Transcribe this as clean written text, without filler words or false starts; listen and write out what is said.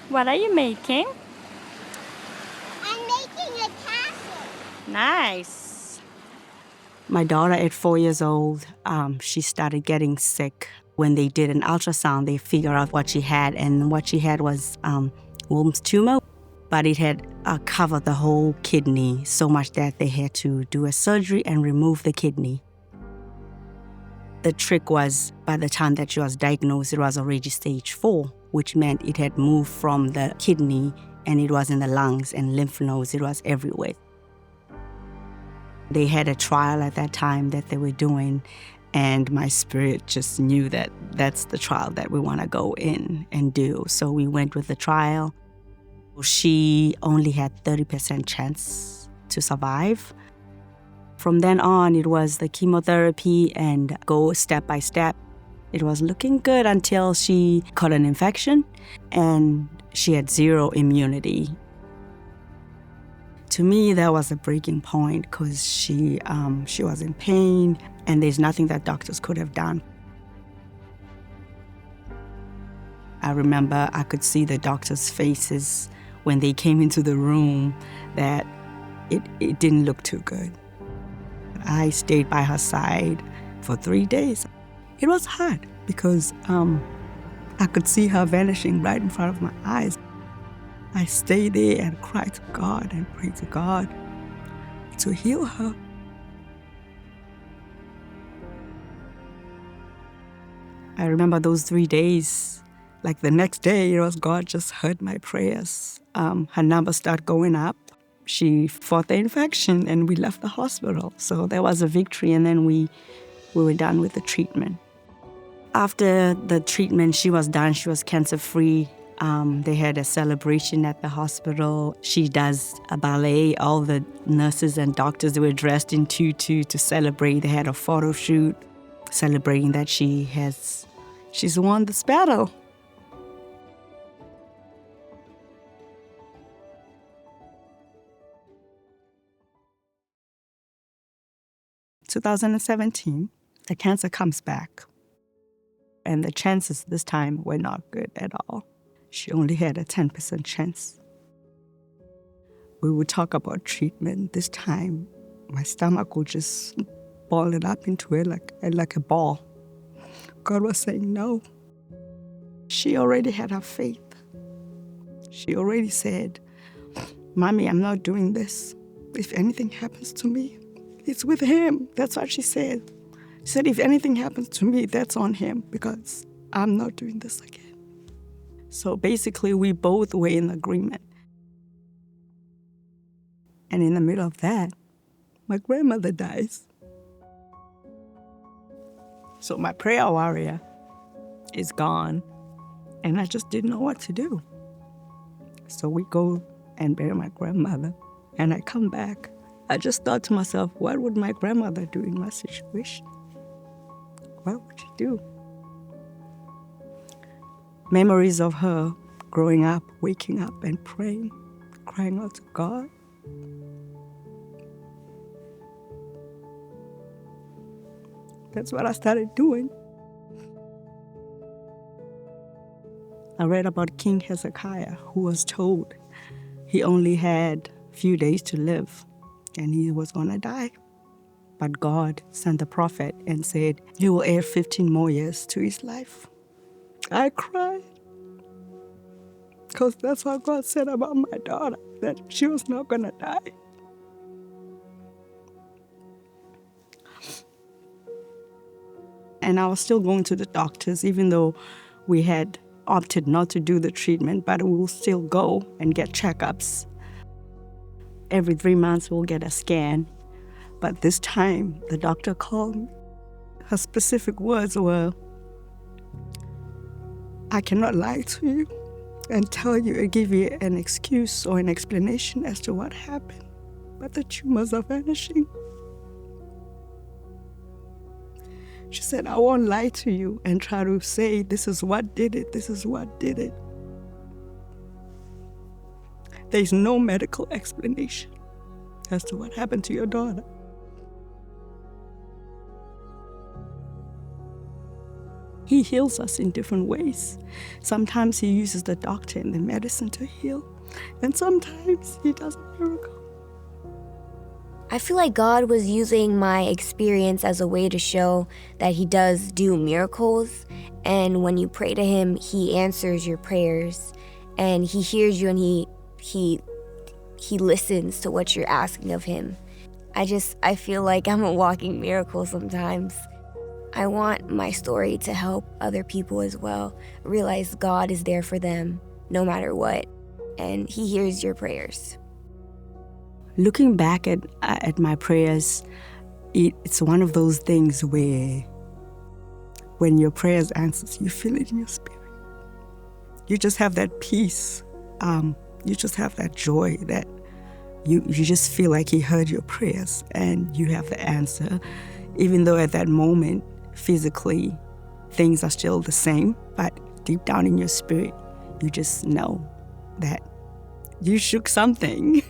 What are you making? I'm making a castle. Nice. My daughter at 4 years old, she started getting sick. When they did an ultrasound, they figured out what she had, and what she had was Wilm's tumor, but it had covered the whole kidney so much that they had to do a surgery and remove the kidney. The trick was, by the time that she was diagnosed, it was already stage 4, which meant it had moved from the kidney and it was in the lungs and lymph nodes. It was everywhere. They had a trial at that time that they were doing, and my spirit just knew that that's the trial that we want to go in and do. So we went with the trial. She only had 30% chance to survive. From then on, it was the chemotherapy and go step by step. It was looking good until she caught an infection and she had zero immunity. To me, that was a breaking point because she was in pain and there's nothing that doctors could have done. I remember I could see the doctors' faces when they came into the room that it didn't look too good. I stayed by her side for 3 days. It was hard because I could see her vanishing right in front of my eyes. I stayed there and cried to God and prayed to God to heal her. I remember those 3 days. Like the next day, it was God just heard my prayers. Her numbers started going up. She fought the infection and we left the hospital. So there was a victory, and then we were done with the treatment. After the treatment, she was done. She was cancer-free. They had a celebration at the hospital. She does a ballet. All the nurses and doctors, they were dressed in tutu to celebrate. They had a photo shoot celebrating that she's won this battle. In 2017, the cancer comes back. And the chances this time were not good at all. She only had a 10% chance. We would talk about treatment. This time, my stomach would just ball it up into it like a ball. God was saying no. She already had her faith. She already said, Mommy, I'm not doing this. If anything happens to me, it's with him. That's what she said. She said, if anything happens to me, that's on him because I'm not doing this again. So basically, we both were in agreement. And in the middle of that, my grandmother dies. So my prayer warrior is gone, and I just didn't know what to do. So we go and bury my grandmother, and I come back. I just thought to myself, what would my grandmother do in my situation? What would she do? Memories of her growing up, waking up and praying, crying out to God. That's what I started doing. I read about King Hezekiah, who was told he only had a few days to live and he was going to die. But God sent the prophet and said he will add 15 more years to his life. I cried because that's what God said about my daughter, that she was not going to die. And I was still going to the doctors, even though we had opted not to do the treatment, but we will still go and get checkups. Every 3 months, we'll get a scan. But this time, the doctor called me. Her specific words were, I cannot lie to you and tell you and give you an excuse or an explanation as to what happened, but the tumors are vanishing. She said, I won't lie to you and try to say, this is what did it, this is what did it. There's no medical explanation as to what happened to your daughter. He heals us in different ways. Sometimes he uses the doctor and the medicine to heal, and sometimes he does a miracle. I feel like God was using my experience as a way to show that he does do miracles. And when you pray to him, he answers your prayers and he hears you and he listens to what you're asking of him. I feel like I'm a walking miracle sometimes. I want my story to help other people as well realize God is there for them no matter what, and he hears your prayers. Looking back at my prayers, it's one of those things where when your prayers answers, you feel it in your spirit. You just have that peace. You just have that joy that you just feel like he heard your prayers and you have the answer. Even though at that moment, physically, things are still the same, but deep down in your spirit, you just know that you shook something.